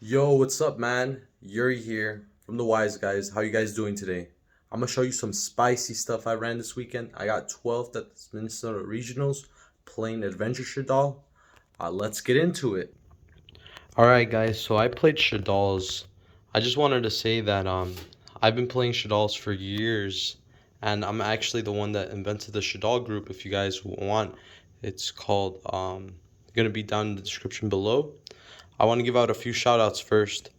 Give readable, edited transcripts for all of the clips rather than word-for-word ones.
Yo, what's up, man? Yuri here from the Wise Guys. How you guys doing today? I'm gonna show you some spicy stuff I ran this weekend. I got 12th at the Minnesota Regionals playing Adventure Shaddoll. Let's get into it. Alright guys, so I played Shaddolls. I just wanted to say that I've been playing Shaddolls for years, and I'm actually the one that invented the Shaddol group. If you guys want, it's called gonna be down in the description below. I want to give out a few shout outs first.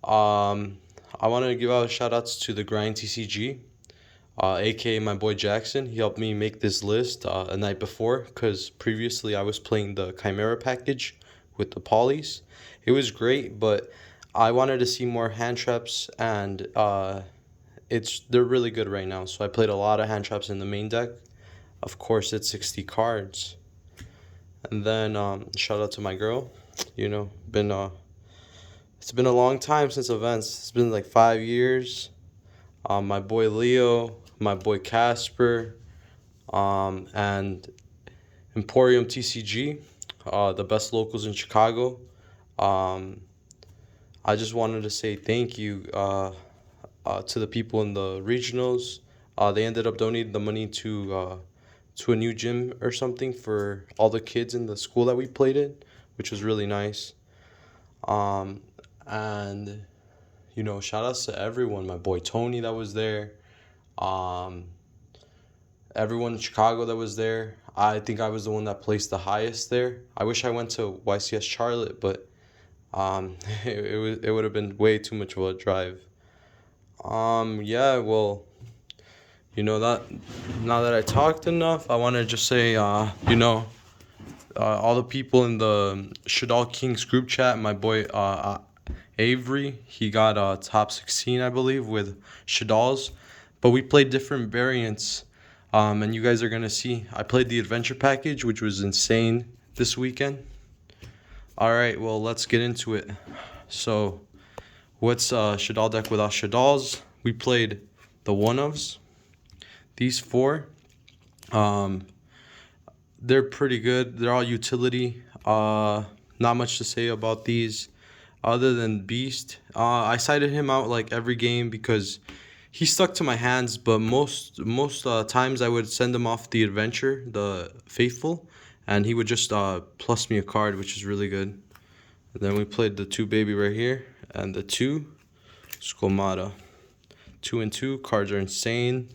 Um, I want to give out shout outs to the Grind TCG, aka my boy Jackson. He helped me make this list a night before because previously I was playing the Chimera package with the polys. It was great, but I wanted to see more hand traps, and they're really good right now. So I played a lot of hand traps in the main deck. Of course, it's 60 cards. And then shout out to my girl. Been it's been a long time since events. It's been like 5 years. My boy Leo, my boy Casper, and Emporium TCG, the best locals in Chicago. Um, I just wanted to say thank you to the people in the regionals. They ended up donating the money to a new gym or something for all the kids in the school that we played in, which was really nice. Um, and shout outs to everyone. My boy Tony that was there. Um, Everyone in Chicago that was there. I think I was the one that placed the highest there. I wish I went to YCS Charlotte, but it would have been way too much of a drive. Yeah, well, that now that I talked enough, I want to just say, all the people in the Shaddoll Kings group chat. My boy Avery, he got top 16, I believe, with Shaddolls, but we played different variants. And you guys are gonna see. I played the adventure package, which was insane this weekend. All right, well, let's get into it. So, what's Shaddoll deck without Shaddolls? We played the one ofs. These four. Um, they're pretty good. They're all utility. Not much to say about these, other than Beast. I cited him out like every game because he stuck to my hands, but most times I would send him off the adventure, the faithful, and he would just plus me a card, which is really good. And then we played the two baby right here, and the two Skolmata. 2 and 2 cards are insane.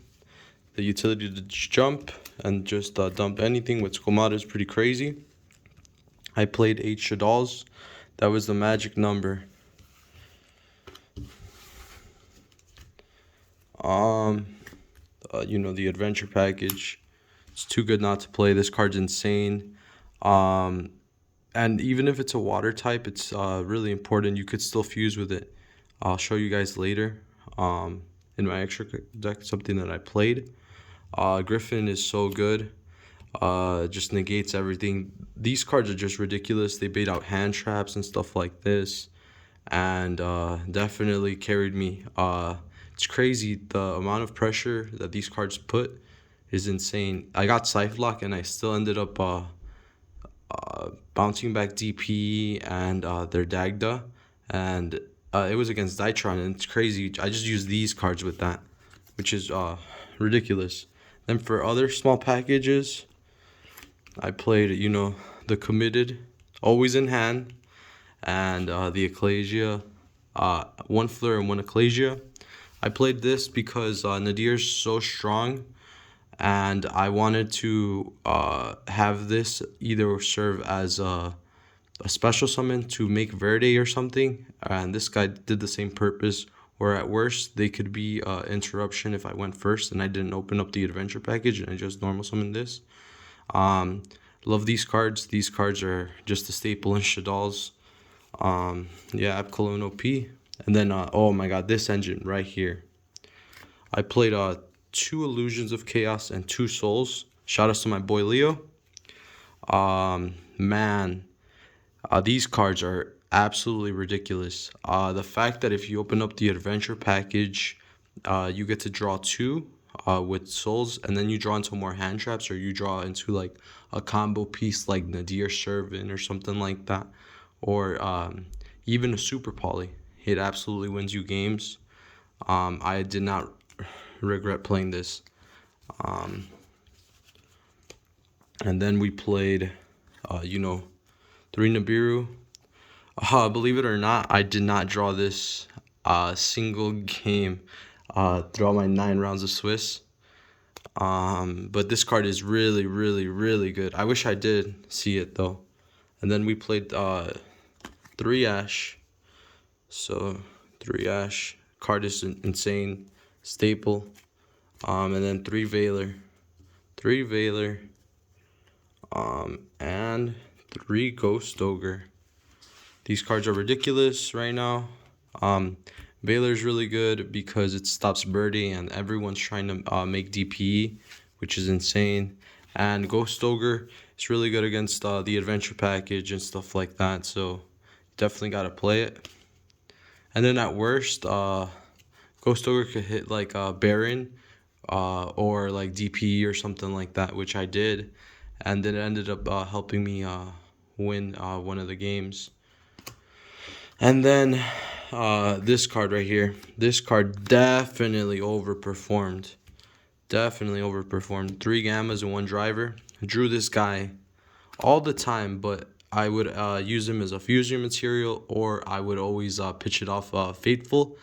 The utility to jump and just dump anything with Skolmata is pretty crazy. I played 8 Shaddolls. That was the magic number. The adventure package. It's too good not to play. This card's insane. And even if it's a water type, it's really important. You could still fuse with it. I'll show you guys later. In my extra deck, something that I played. Griffin is so good. Just negates everything. These cards are just ridiculous. They bait out hand traps and stuff like this, and definitely carried me. It's crazy the amount of pressure that these cards put is insane. I got Scythe Lock and I still ended up bouncing back DP and their Dagda, and it was against Dytron, and it's crazy. I just used these cards with that, which is ridiculous. Then for other small packages, I played, the Committed, always in hand, and the Ecclesia, one Fleur and one Ecclesia. I played this because Nadir's so strong, and I wanted to have this either serve as a special summon to make Verde or something, and this guy did the same purpose, or at worst, they could be interruption if I went first and I didn't open up the adventure package and I just normal summoned this. Love these cards. These cards are just a staple in Shaddolls. Yeah, Cologne OP. And then, oh my god, this engine right here. I played 2 Illusions of Chaos and 2 Souls. Shout outs to my boy Leo. Man, these cards are absolutely ridiculous. The fact that if you open up the adventure package, you get to draw 2 with souls, and then you draw into more hand traps, or you draw into like a combo piece like Nadir Servin or something like that. Or even a super poly, it absolutely wins you games. I did not regret playing this. And then we played, three Nibiru. Believe it or not, I did not draw this single game throughout my 9 rounds of Swiss. But this card is really, really, really good. I wish I did see it though. And then we played 3 Ash. So 3 Ash card is insane, staple. And then 3 Veiler, and 3 Ghost Ogre. These cards are ridiculous right now. Veiler's really good because it stops birdie and everyone's trying to make DPE, which is insane. And Ghost Ogre is really good against the adventure package and stuff like that. So definitely got to play it. And then at worst, Ghost Ogre could hit like Baron or like DPE or something like that, which I did. And then it ended up helping me win one of the games. And then this card right here. This card definitely overperformed. 3 Gammas and 1 Driver. Drew this guy all the time, but I would use him as a fusion material, or I would always pitch it off Fateful.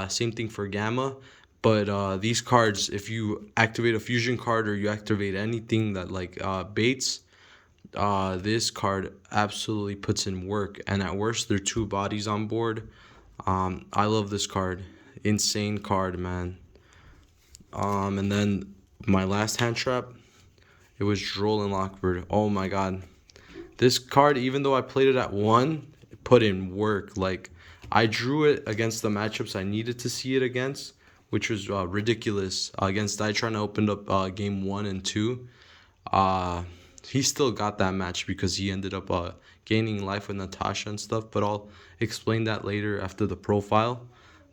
Same thing for Gamma. But these cards, if you activate a fusion card or you activate anything that like baits, this card absolutely puts in work. And at worst, there are 2 bodies on board. I love this card. Insane card, man. And then my last hand trap, it was Droll and Lockbird. Oh my god. This card, even though I played it at 1, it put in work. Like, I drew it against the matchups I needed to see it against, which was ridiculous. Against Dytron, I opened up game 1 and 2. He still got that match because he ended up gaining life with Natasha and stuff, but I'll explain that later after the profile.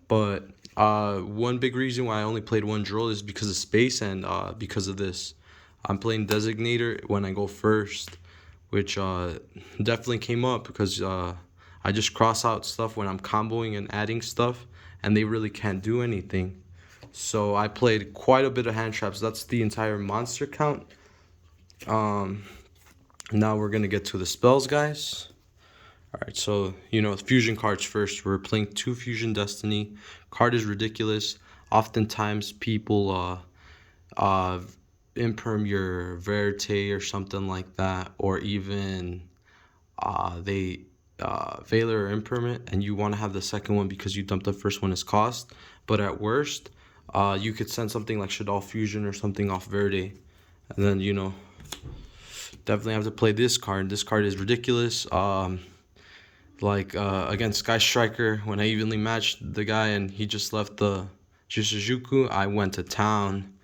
But one big reason why I only played 1 Droll is because of space and because of this. I'm playing Designator when I go first, which definitely came up because I just cross out stuff when I'm comboing and adding stuff, and they really can't do anything. So I played quite a bit of hand traps. That's the entire monster count. Now we're gonna get to the spells, guys. All right, so fusion cards first. We're playing 2 Fusion Destiny. Card is ridiculous. Oftentimes people imperm your Verite or something like that, or even they Veiler or imperm, and you want to have the second one because you dumped the first one as cost. But at worst, you could send something like Shaddoll Fusion or something off Verde, and then definitely have to play this card. This card is ridiculous. Against Sky Striker, when I evenly matched the guy and he just left the Jishijuku, I went to town.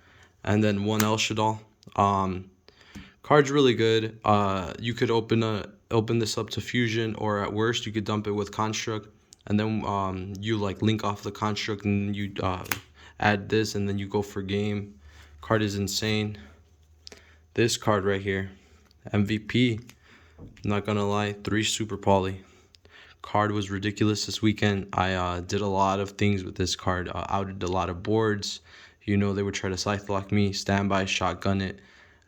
And then 1 El Shaddoll. Card's really good. You could open this up to fusion, or at worst you could dump it with construct, and then you like link off the construct and you add this, and then you go for game. Card is insane. This card right here, MVP. Not gonna lie, 3 Super Poly. Card was ridiculous this weekend. I did a lot of things with this card. Outed a lot of boards. They would try to scythe lock me, standby, shotgun it,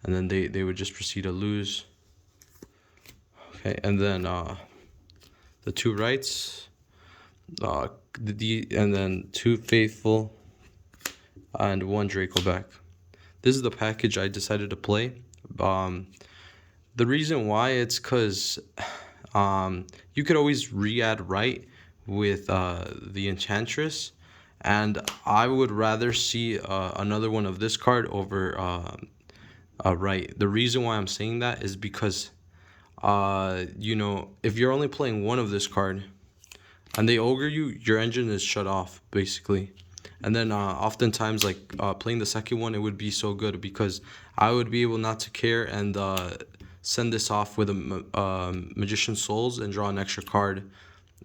and then they would just proceed to lose. Okay, and then the 2 rights, and then 2 Faithful, and 1 Draco back. This is the package I decided to play. The reason why, it's because you could always re-add right with the Enchantress, and I would rather see another one of this card over right. The reason why I'm saying that is because if you're only playing 1 of this card and they ogre you, your engine is shut off basically. And then oftentimes, like playing the second one, it would be so good because I would be able not to care and send this off with a Magician Souls and draw an extra card.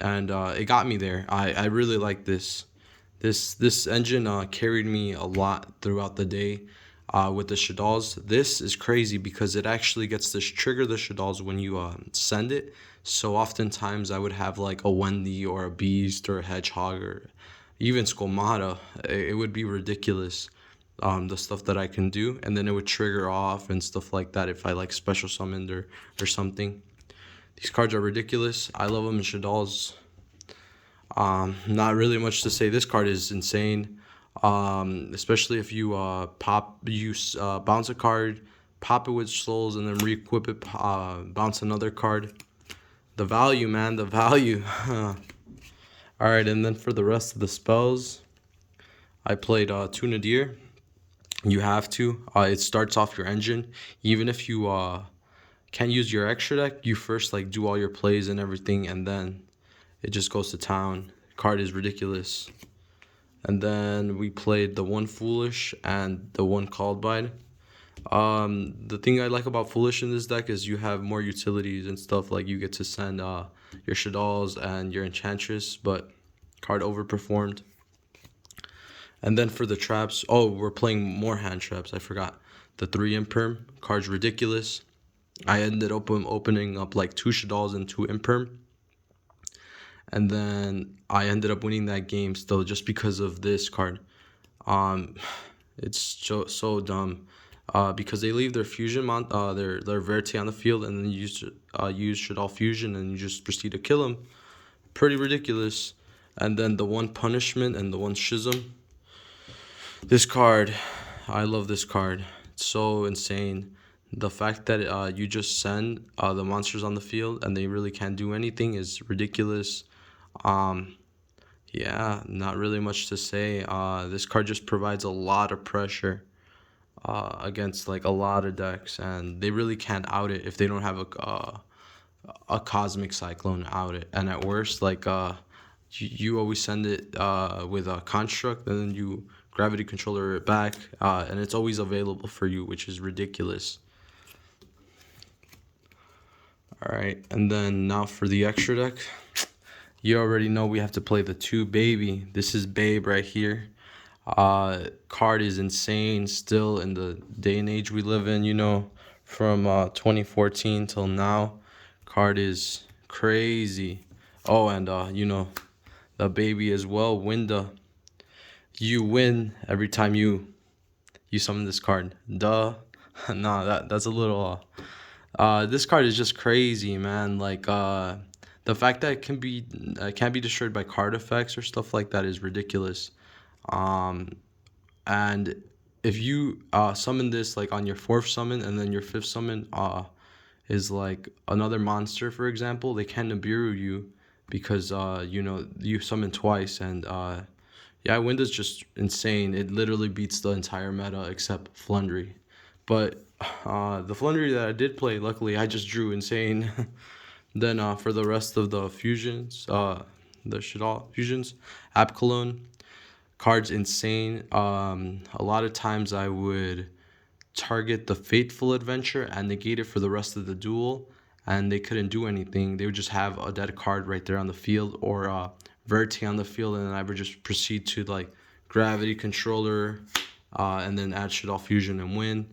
And it got me there. I really like this. This engine carried me a lot throughout the day. with the Shaddolls. This is crazy because it actually gets to trigger the Shaddolls when you send it. So oftentimes I would have like a Wendy or a Beast or a Hedgehog or even Skolmata. It would be ridiculous, the stuff that I can do, and then it would trigger off and stuff like that if I like special summoned or something. These cards are ridiculous. I love them in Shaddolls. Not really much to say. This card is insane. Especially if you bounce a card, pop it with souls, and then re-equip it, bounce another card. The value, man, the value. Alright, and then for the rest of the spells, I played two Nadir. You have to. It starts off your engine. Even if you can't use your extra deck, you first like do all your plays and everything, and then it just goes to town. Card is ridiculous. And then we played the one Foolish and the one Called By. The thing I like about Foolish in this deck is you have more utilities and stuff. Like you get to send your Shaddolls and your Enchantress, but card overperformed. And then for the traps, oh, we're playing more hand traps. I forgot. The 3 Imperm. Card's ridiculous. I ended up opening up like 2 Shaddolls and 2 Imperm. And then I ended up winning that game still just because of this card. It's so dumb. Because they leave their fusion their Verite on the field, and then you use Shaddoll fusion and you just proceed to kill them. Pretty ridiculous. And then the one Punishment and the one Schism. This card, I love this card. It's so insane. The fact that you just send the monsters on the field and they really can't do anything is ridiculous. Yeah, not really much to say. This card just provides a lot of pressure against like a lot of decks, and they really can't out it if they don't have a Cosmic Cyclone out it. And at worst, like you always send it with a Construct, and then you Gravity Controller it back, and it's always available for you, which is ridiculous. Alright, and then now for the extra deck. You already know we have to play the 2 Baby. This is Babe right here. Card is insane still in the day and age we live in, you know, from 2014 till now. Card is crazy. Oh, and you know, the Baby as well, Winda. You win every time you summon this card. Duh. Nah, that's a little this card is just crazy, man. Like the fact that it can't be destroyed by card effects or stuff like that is ridiculous. And if you summon this like on your 4th summon, and then your 5th summon is like another monster, for example, they can Nibiru you because you know, you summon twice. And yeah, Winda's just insane. It literally beats the entire meta except Flundry. But the Flundry that I did play, luckily I just drew insane. Then for the rest of the fusions, the Shaddoll fusions, App Cologne, card's insane. A lot of times I would target the Fateful Adventure and negate it for the rest of the duel, and they couldn't do anything. They would just have a dead card right there on the field, or Verite on the field, and then I would just proceed to like Gravity Controller, and then add Shaddoll fusion and win.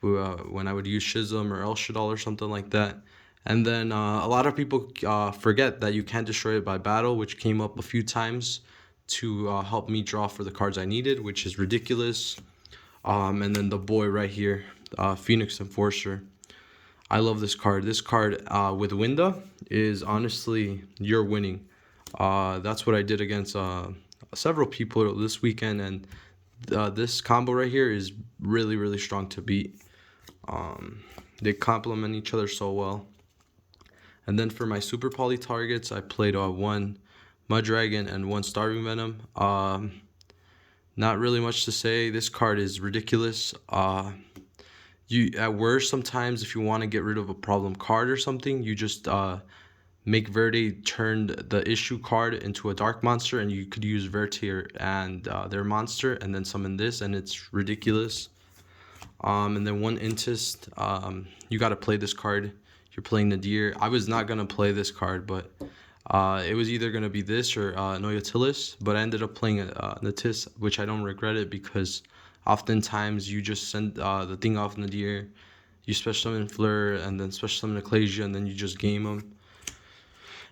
When I would use Schism or El Shaddoll or something like that. And then a lot of people forget that you can't destroy it by battle, which came up a few times to help me draw for the cards I needed, which is ridiculous. And then the boy right here, Phoenix Enforcer. I love this card. This card with Winda is honestly, you're winning. That's what I did against several people this weekend, and this combo right here is really, really strong to beat. They complement each other so well. And then for my Super Poly targets, I played one Mudragon and one Starving Venom. Not really much to say. This card is ridiculous. You at worst, sometimes if you want to get rid of a problem card or something, you just make Verite turn the issue card into a dark monster, and you could use Verite and their monster and then summon this, and it's ridiculous. And then one Intist, you got to play this card. You're playing Nadir. I was not going to play this card, but it was either going to be this or Noyatilis, but I ended up playing Natis, which I don't regret it because Oftentimes you just send the thing off in the air, you special summon Fleur, and then special summon Ecclesia, and then you just game them.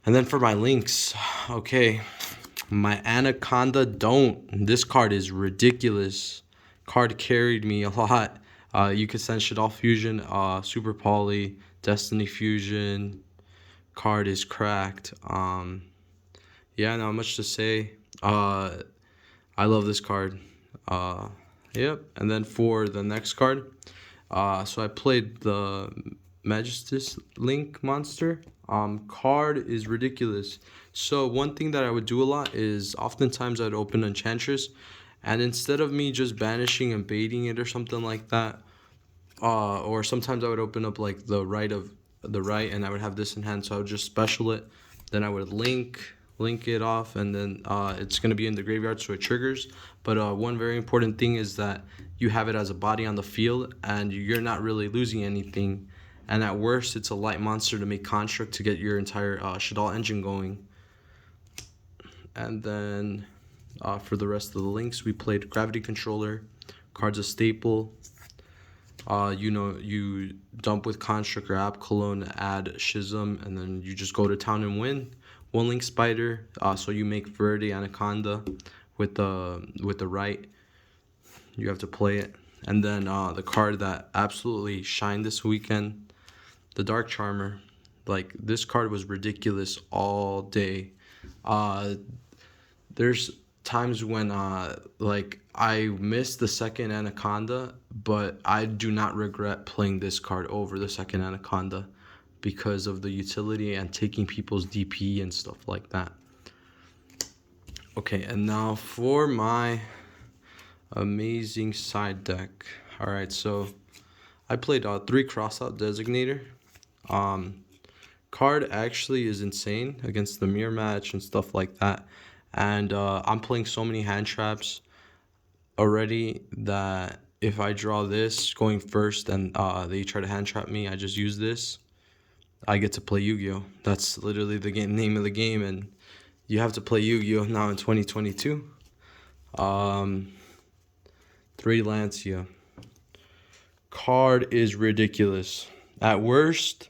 And then for my links, okay, my Anaconda don't. This card is ridiculous. Card carried me a lot. You could send Shaddoll Fusion, Super Poly, Destiny Fusion. Card is cracked. Yeah, not much to say. I love this card. Yep. And then for the next card, so I played the Majestus Link monster. Card is ridiculous. So one thing that I would do a lot is oftentimes I'd open Enchantress, and instead of me just banishing and baiting it or something like that, or sometimes I would open up like the right, and I would have this in hand, so I would just special it. Then I would link it off, and then it's gonna be in the graveyard, so it triggers. But one very important thing is that you have it as a body on the field, and you're not really losing anything. And at worst, it's a light monster to make construct to get your entire Shaddoll engine going. And then for the rest of the links, we played Gravity Controller, cards a staple. You dump with Construct or App Cologne, add Schism, and then you just go to town and win. One link Spider, so you make Verde Anaconda with the right. You have to play it. And then the card that absolutely shined this weekend, the Dark Charmer. Like, this card was ridiculous all day. There's times when like I missed the second Anaconda, but I do not regret playing this card over the second Anaconda because of the utility and taking people's DP and stuff like that. Okay, and now for my amazing side deck. All right, so I played 3 Crossout Designator. Card actually is insane against the mirror match and stuff like that. And I'm playing so many hand traps already that if I draw this going first and they try to hand trap me, I just use this. I get to play Yu-Gi-Oh! That's literally the name of the game, and you have to play Yu-Gi-Oh! Now in 2022. 3 Lancia. Card is ridiculous. At worst,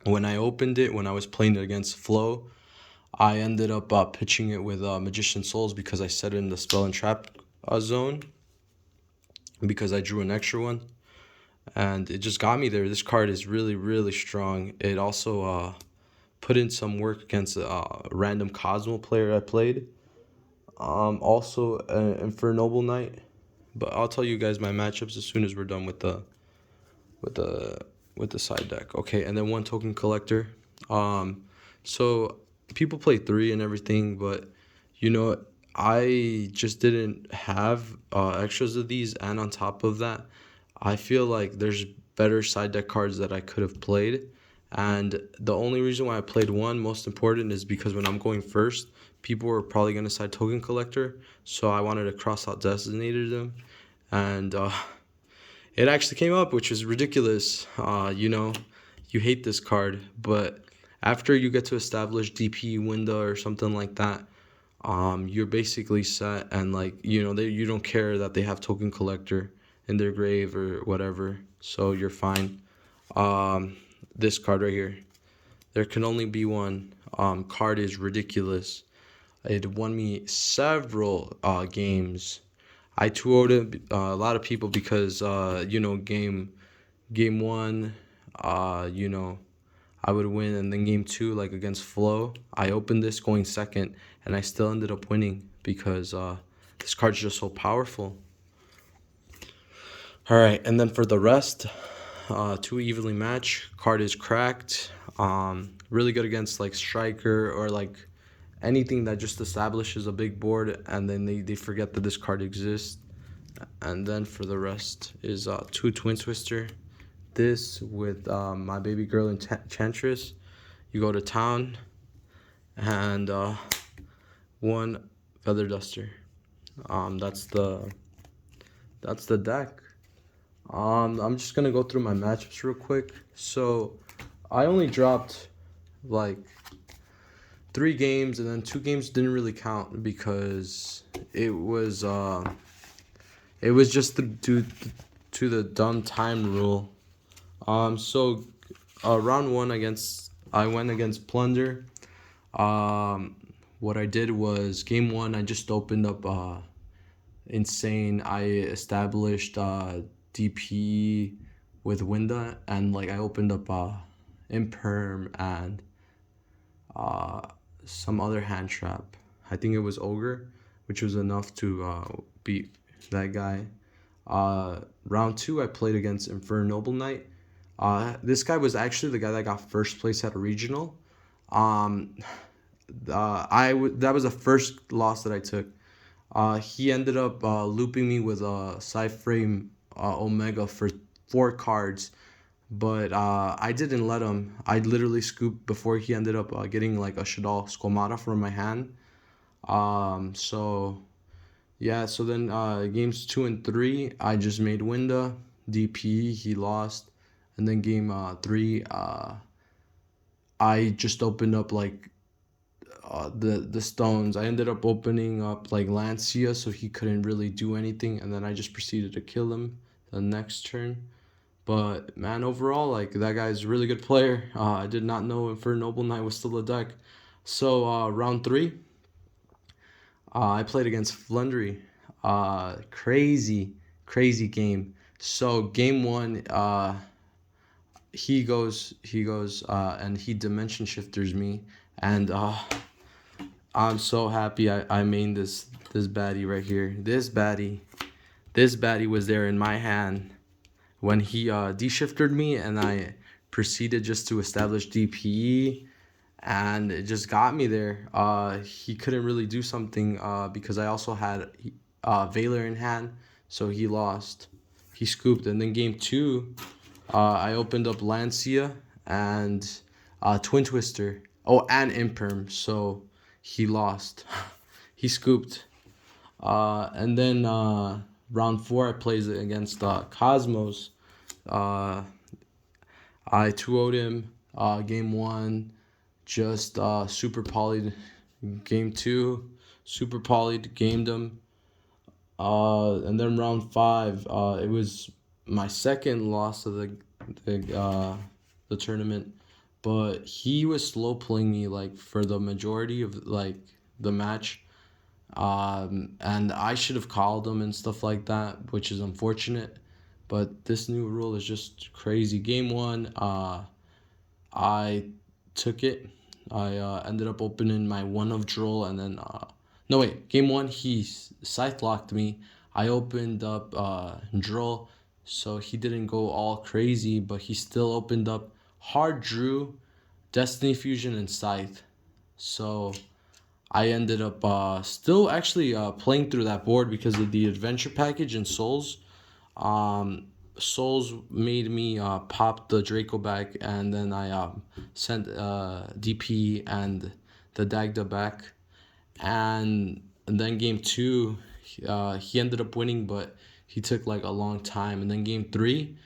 when I opened it, when I was playing it against Flo, I ended up pitching it with Magician Souls because I set it in the Spell and Trap zone because I drew an extra one. And it just got me there. This card is really, really strong. It also put in some work against a random Cosmo player I played. Also an Infernoble Knight. But I'll tell you guys my matchups as soon as we're done with the side deck. Okay, and then 1 Token Collector. So people play 3 and everything, but I just didn't have extras of these, and on top of that, I feel like there's better side deck cards that I could have played. And the only reason why I played 1, most important, is because when I'm going first, people were probably going to side Token Collector, so I wanted to cross out Designated them. And it actually came up, which is ridiculous. You hate this card, but after you get to establish DP window or something like that, you're basically set, and you don't care that they have Token Collector in their grave or whatever, so you're fine. This card right here, there can only be one. Card is ridiculous. It won me several games. I 2-0'd it, a lot of people because game 1, I would win, and then game 2, like against Flo, I opened this going second, and I still ended up winning because this card's just so powerful. All right, and then for the rest, 2 Evenly Match. Card is cracked. Really good against like Striker or like anything that just establishes a big board, and then they forget that this card exists. And then for the rest is 2 Twin Twister. This with my baby girl Enchantress. You go to town, and 1 Feather Duster. That's the deck. I'm just gonna go through my matchups real quick. So I only dropped like 3 games, and then 2 games didn't really count because it was It was just due to the dumb time rule. So round one I went against Plunder. What I did was game one. I just opened up insane. I established DP with Winda, and like I opened up Imperm and some other hand trap. I think it was Ogre, which was enough to beat that guy. Round two, I played against Noble Knight. This guy was actually the guy that got first place at a regional. Um, that was the first loss that I took. He ended up looping me with a side frame Omega for 4 cards, but I didn't let him. I literally scooped before he ended up getting like a Shaddoll Squamata from my hand. So yeah, so then games 2 and 3, I just made Winda, DP, he lost, and then game 3, I just opened up like the stones. I ended up opening up like Lancia, so he couldn't really do anything, and then I just proceeded to kill him the next turn. But man, overall, like that guy's a really good player. I did not know Noble Knight was still a deck. So round 3, I played against Flundry. Crazy game. So game 1, and he dimension shifters me, and I'm so happy I made this baddie right here. This baddie was there in my hand when he de-shifted me, and I proceeded just to establish DPE, and it just got me there. He couldn't really do something because I also had Valor in hand, so he lost. He scooped, and then game 2, I opened up Lancia and Twin Twister. Oh, and Imperm, so he lost. He scooped. And then round 4, I played against Cosmos. I 2-0'd him. Game 1, just super polyed. Game 2, super polyed, gamed him. And then round 5, it was my second loss of the tournament, but he was slow playing me like for the majority of like the match. And I should have called him and stuff like that, which is unfortunate. But this new rule is just crazy. Game 1, I took it. I ended up opening my one of Droll, and then no wait, game 1 he scythe locked me. I opened up Droll, so he didn't go all crazy, but he still opened up Hard Drew, Destiny Fusion, and Scythe. So I ended up still actually playing through that board because of the adventure package and Souls. Souls made me pop the Draco back, and then I sent DP and the Dagda back. And then game 2, he ended up winning, but he took like a long time. And then game 3,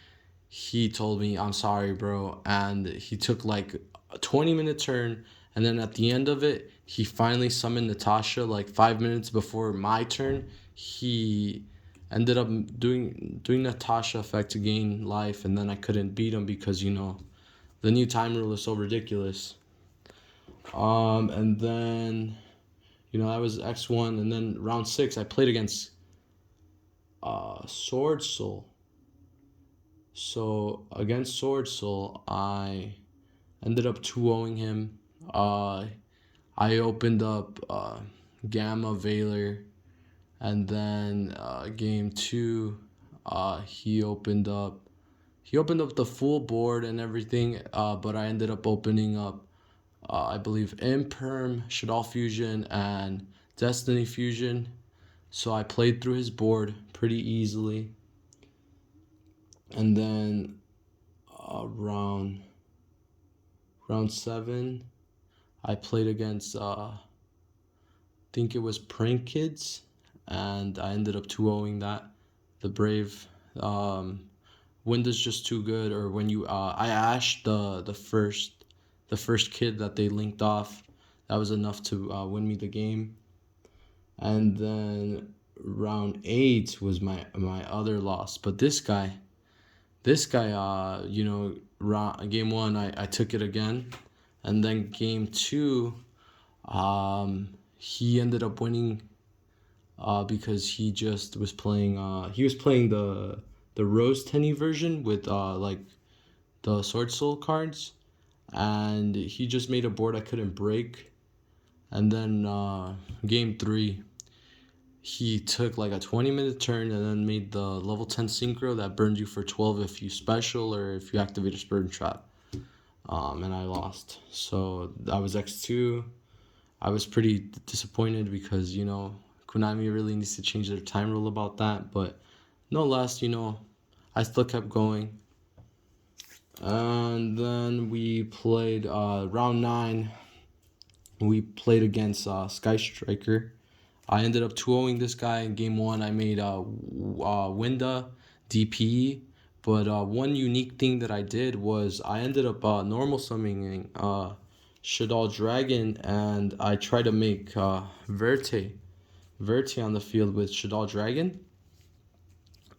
he told me, I'm sorry, bro. And he took like a 20-minute turn. And then at the end of it, he finally summoned Natasha like 5 minutes before my turn. He ended up doing Natasha effect to gain life, and then I couldn't beat him because the new time rule is so ridiculous. And then that was X1, and then round 6 I played against Sword Soul. So against Sword Soul, I ended up 2-0ing him. I opened up Gamma Valor, and then game 2, he opened up the full board and everything, but I ended up opening up I believe Imperm, Shaddoll Fusion, and Destiny Fusion. So I played through his board pretty easily. And then round 7, I played against I think it was Prank Kids, and I ended up 2-0ing that. The Brave. Windows just too good, or when you I ashed the first kid that they linked off. That was enough to win me the game. And then round 8 was my other loss. But this guy, game 1 I took it again, and then game 2, he ended up winning because he just was playing. He was playing the Rose Tenny version with like the Sword Soul cards, and he just made a board I couldn't break. And then game 3, he took like a 20-minute turn and then made the level 10 synchro that burned you for 12 if you special or if you activate a spurn trap. And I lost. So I was X2. I was pretty disappointed because, Konami really needs to change their time rule about that. But no less, I still kept going. And then we played round 9. We played against Sky Striker. I ended up 2-0ing this guy in game 1. I made Winda DPE. But one unique thing that I did was I ended up normal summoning Shaddoll Dragon, and I tried to make Verte on the field with Shaddoll Dragon.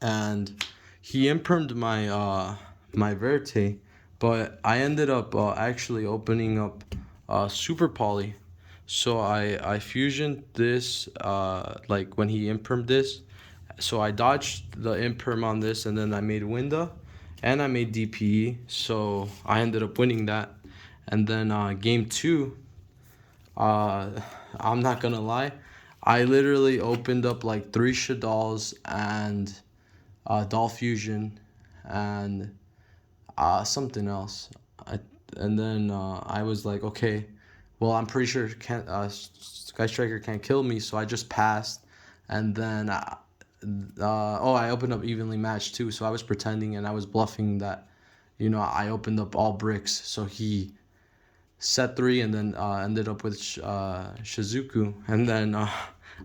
And he impermed my my Verte, but I ended up actually opening up Super Poly. So I fusioned this like when he impermed this. So I dodged the imperm on this, and then I made Winda and I made DPE. So I ended up winning that. And then game 2, I'm not gonna lie, I literally opened up like 3 Shaddolls and Doll Fusion and something else. And then I was like, okay, well, I'm pretty sure Sky Striker can't kill me, so I just passed. And then I opened up evenly matched too, so I was pretending and I was bluffing that, I opened up all bricks. So he set 3 and then ended up with Shizuku. And then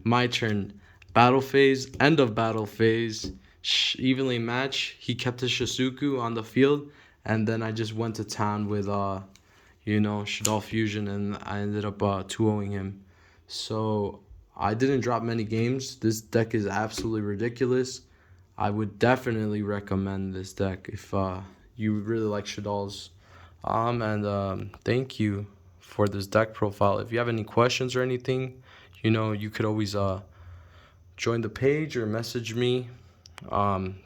my turn, battle phase, end of battle phase, evenly match. He kept his Shizuku on the field, and then I just went to town with Shaddoll Fusion, and I ended up 2-0ing him. So I didn't drop many games. This deck is absolutely ridiculous. I would definitely recommend this deck if you really like Shaddolls. Thank you for this deck profile. If you have any questions or anything, you could always join the page or message me.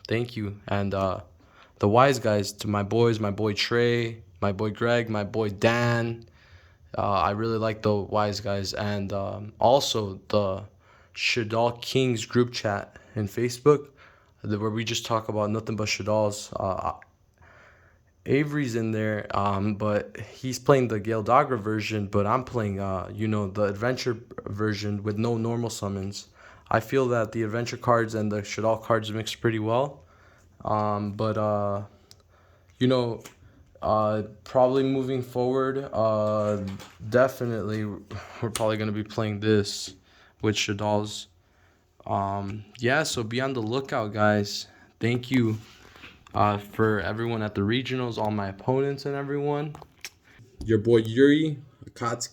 Thank you. And the wise guys, to my boys, my boy Trey, my boy Greg, my boy Dan. I really like the wise guys, and also the Shaddoll Kings group chat in Facebook, where we just talk about nothing but Shaddolls. Avery's in there, but he's playing the Gale Dogra version, but I'm playing, the adventure version with no normal summons. I feel that the adventure cards and the Shaddoll cards mix pretty well, but probably moving forward, definitely we're probably gonna be playing this with Shaddolls. Yeah, so be on the lookout, guys. Thank you for everyone at the regionals, all my opponents and everyone. Your boy Yuri Akatsuki.